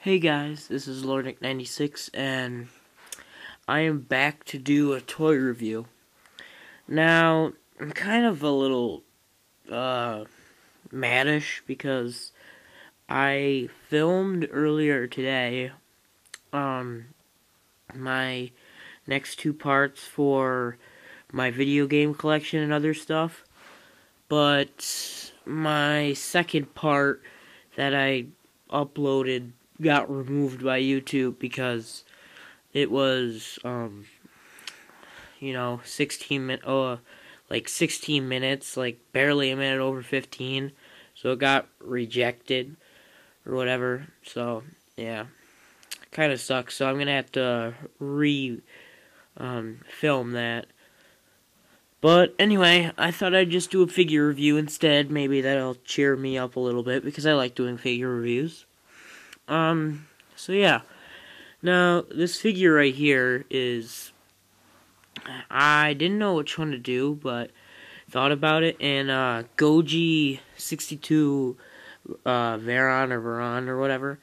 Hey guys, this is LordNick96 and I am back to do a toy review. Now, I'm kind of a little maddish because I filmed earlier today my next two parts for my video game collection and other stuff, but my second part that I uploaded got removed by YouTube because it was 16 minutes, like barely a minute over 15, so it got rejected or whatever. So yeah, kind of sucks. So I'm gonna have to film that. But anyway, I thought I'd just do a figure review instead. Maybe that'll cheer me up a little bit because I like doing figure reviews. So yeah. Now, this figure right here is, I didn't know which one to do, but thought about it, and Goji 62 Veron or whatever,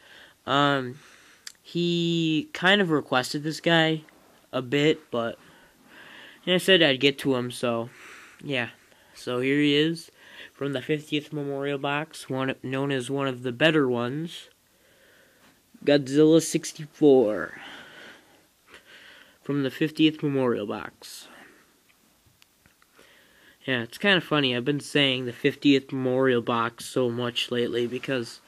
he kind of requested this guy a bit, but I said I'd get to him, so yeah. So here he is from the 50th Memorial Box, known as one of the better ones. Godzilla 64 from the 50th Memorial Box. Yeah, it's kind of funny. I've been saying the 50th Memorial Box so much lately because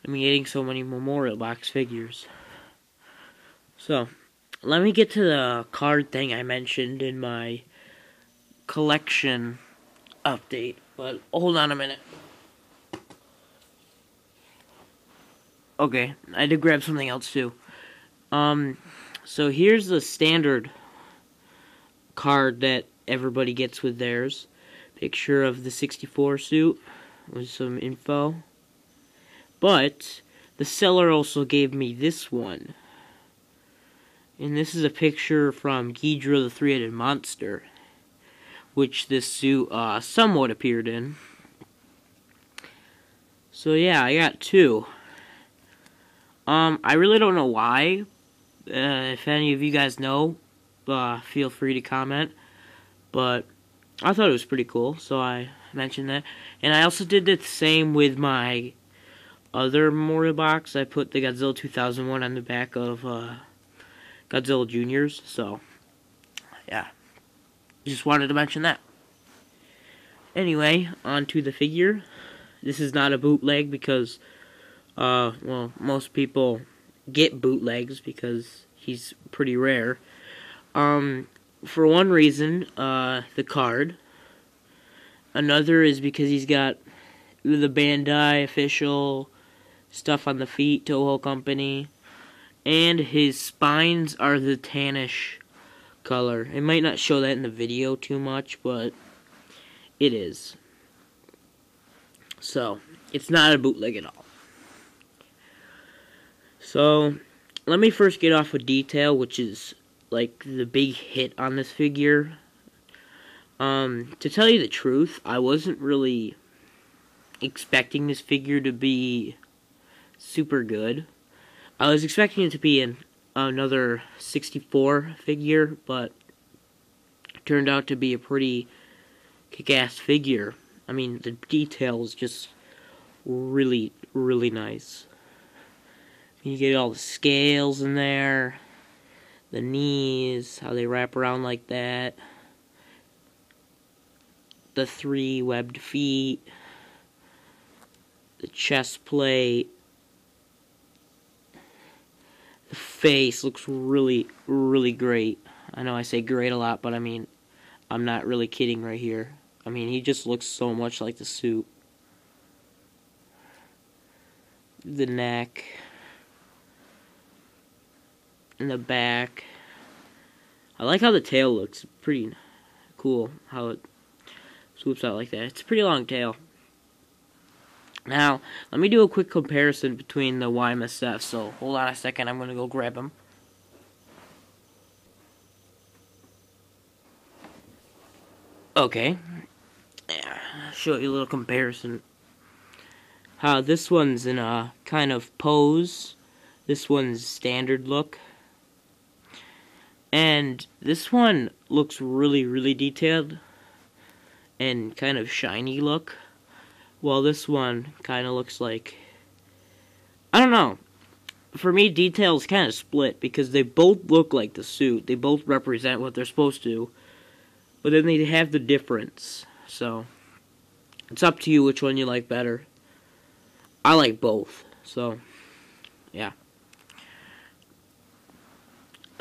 I'm getting so many Memorial Box figures. So, let me get to the card thing I mentioned in my collection update. But hold on a minute. Okay, I did grab something else too. So here's the standard card that everybody gets with theirs. Picture of the 64 suit with some info. But the seller also gave me this one. And this is a picture from Ghidorah the Three-Headed Monster, which this suit somewhat appeared in. So yeah, I got two. I really don't know why. If any of you guys know, feel free to comment. But I thought it was pretty cool, so I mentioned that. And I also did the same with my other Memorial Box. I put the Godzilla 2001 on the back of Godzilla Juniors. So, yeah. Just wanted to mention that. Anyway, on to the figure. This is not a bootleg because well, most people get bootlegs because he's pretty rare. For one reason, the card. Another is because he's got the Bandai official stuff on the feet, Toho Company. And his spines are the tannish color. It might not show that in the video too much, but it is. So, it's not a bootleg at all. So, let me first get off with detail, which is like the big hit on this figure. To tell you the truth, I wasn't really expecting this figure to be super good. I was expecting it to be another 64 figure, but it turned out to be a pretty kick-ass figure. I mean, the detail is just really, really nice. You get all the scales in there, the knees, how they wrap around like that, the 3 webbed feet, the chest plate, the face looks really, really great. I know I say great a lot, but I mean, I'm not really kidding right here. I mean, he just looks so much like the suit. The neck. In the back. I like how the tail looks. Pretty cool how it swoops out like that. It's a pretty long tail. Now, let me do a quick comparison between the YMSF. So, hold on a second. I'm going to go grab them. Okay. Yeah, I'll show you a little comparison. How this one's in a kind of pose. This one's standard look. And this one looks really, really detailed and kind of shiny look. While this one kind of looks like, I don't know. For me, details kind of split because they both look like the suit. They both represent what they're supposed to. But then they have the difference. So, it's up to you which one you like better. I like both. So, yeah.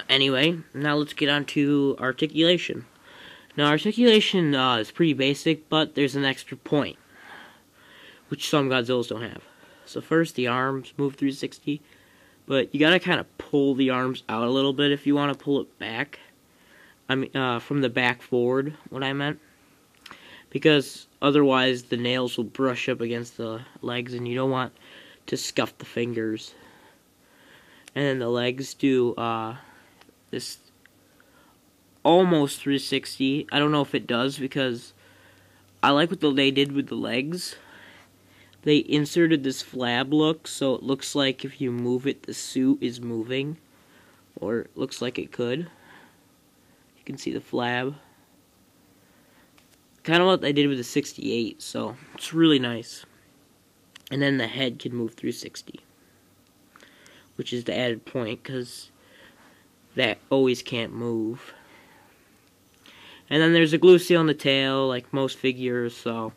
Anyway, now let's get on to articulation. Now, articulation is pretty basic, but there's an extra point, which some Godzillas don't have. So first, the arms move 360, but you gotta kind of pull the arms out a little bit if you want to pull it back. I mean, from the back forward, what I meant. Because otherwise, the nails will brush up against the legs, and you don't want to scuff the fingers. And then the legs do, this almost 360. I don't know if it does because I like what they did with the legs. They inserted this flab look, so it looks like if you move it, the suit is moving. Or it looks like it could. You can see the flab. Kind of what they did with the 68, so it's really nice. And then the head can move 360. Which is the added point, because that always can't move. And then there's a glue seal on the tail, like most figures, so...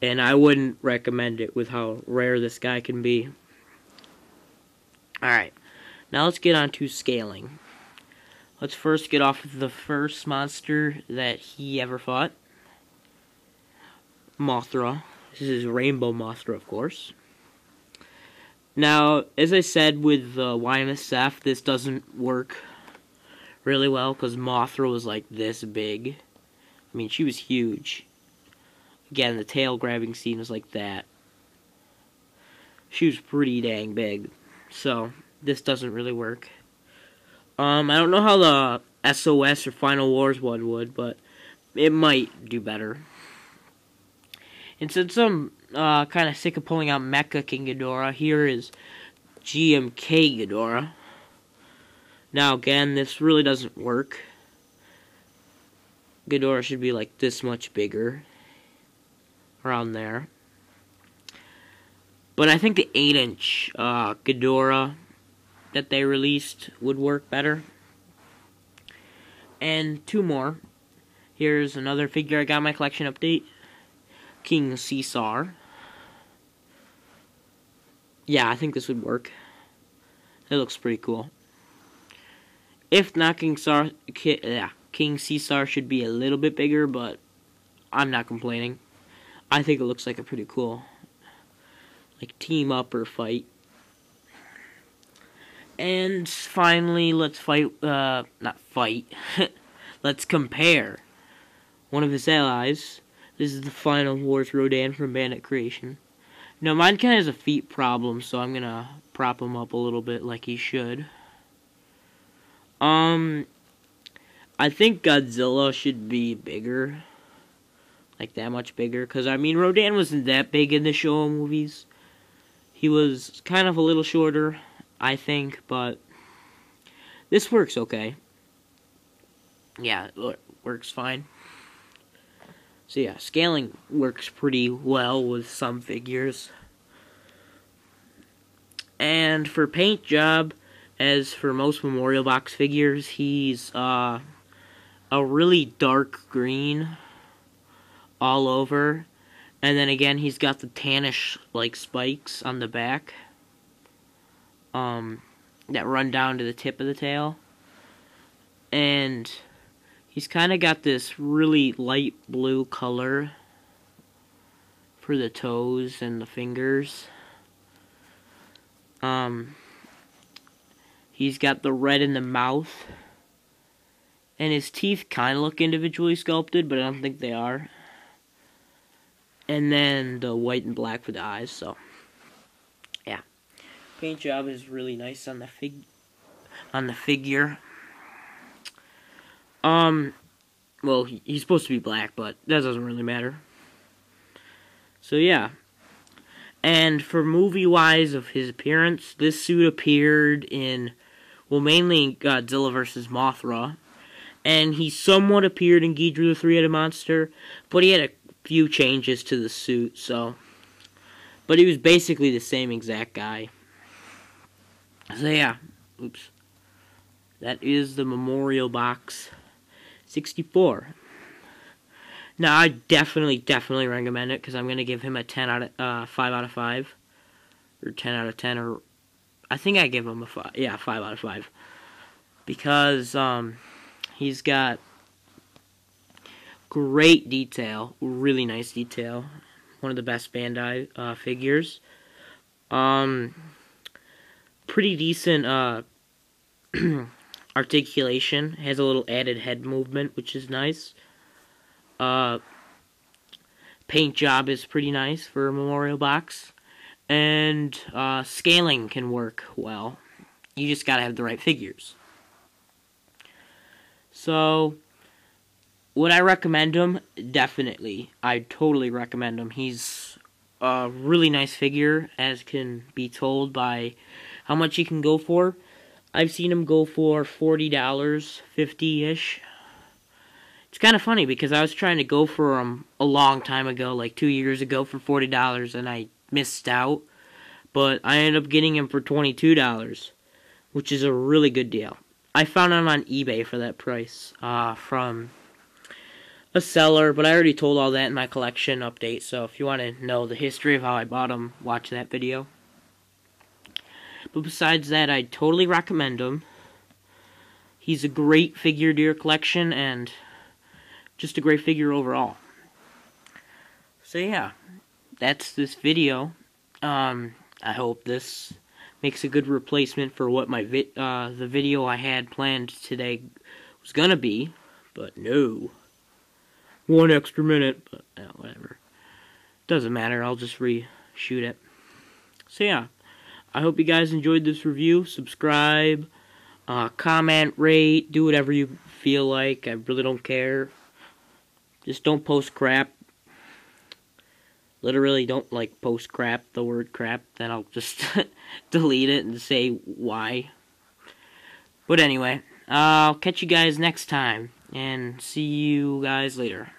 And I wouldn't recommend it with how rare this guy can be. Alright, now let's get on to scaling. Let's first get off of the first monster that he ever fought. Mothra. This is Rainbow Mothra, of course. Now, as I said with YMSF, this doesn't work really well because Mothra was like this big. I mean, she was huge. Again, the tail grabbing scene was like that. She was pretty dang big. So, this doesn't really work. I don't know how the SOS or Final Wars one would, but it might do better. And since I'm kind of sick of pulling out Mecha King Ghidorah, here is GMK Ghidorah. Now again, this really doesn't work. Ghidorah should be like this much bigger. Around there. But I think the 8-inch Ghidorah that they released would work better. And two more. Here's another figure I got in my collection update. King Caesar. Yeah, I think this would work. It looks pretty cool. If not, King Caesar should be a little bit bigger, but I'm not complaining. I think it looks like a pretty cool, like, team up or fight. And finally, let's let's compare one of his allies. This is the Final Wars Rodan from Bandai Creation. Now, mine kind of has a feet problem, so I'm gonna prop him up a little bit like he should. I think Godzilla should be bigger. Like, that much bigger. Because, I mean, Rodan wasn't that big in the Showa movies. He was kind of a little shorter, I think, but this works okay. Yeah, it works fine. So, yeah, scaling works pretty well with some figures. And for paint job, as for most Memorial Box figures, he's a really dark green all over, and then again he's got the tannish like spikes on the back that run down to the tip of the tail, and he's kind of got this really light blue color for the toes and the fingers. He's got the red in the mouth, and his teeth kind of look individually sculpted, but I don't think they are. And then the white and black for the eyes, so yeah. Paint job is really nice on the figure. Well, he's supposed to be black, but that doesn't really matter. So yeah. And for movie-wise of his appearance, this suit appeared in, well, mainly Godzilla vs. Mothra. And he somewhat appeared in Ghidorah the Three-Headed Monster, but he had a few changes to the suit, so. But he was basically the same exact guy. So yeah, oops. That is the Memorial Box 64. Now, I definitely recommend it, because I'm going to give him a 5 out of 5. Or 10 out of 10, or I think I give him a 5. Yeah, 5 out of 5. Because he's got great detail, really nice detail. One of the best Bandai figures. Pretty decent articulation. Has a little added head movement, which is nice. Paint job is pretty nice for a Memorial Box. And scaling can work well. You just gotta have the right figures. So, would I recommend him? Definitely. I totally recommend him. He's a really nice figure, as can be told by how much he can go for. I've seen him go for $40, $50-ish. It's kind of funny, because I was trying to go for him a long time ago, like 2 years ago, for $40, and I missed out. But I ended up getting him for $22, which is a really good deal. I found him on eBay for that price from a seller, but I already told all that in my collection update, so if you want to know the history of how I bought him, watch that video. But besides that, I totally recommend him. He's a great figure to your collection, and just a great figure overall. So yeah, that's this video. I hope this makes a good replacement for what my the video I had planned today was gonna be, but no. 1 extra minute, but whatever. Doesn't matter, I'll just reshoot it. So yeah, I hope you guys enjoyed this review. Subscribe, comment, rate, do whatever you feel like. I really don't care. Just don't post crap. Literally, don't post crap, the word crap, then I'll just delete it and say why. But anyway, I'll catch you guys next time, and see you guys later.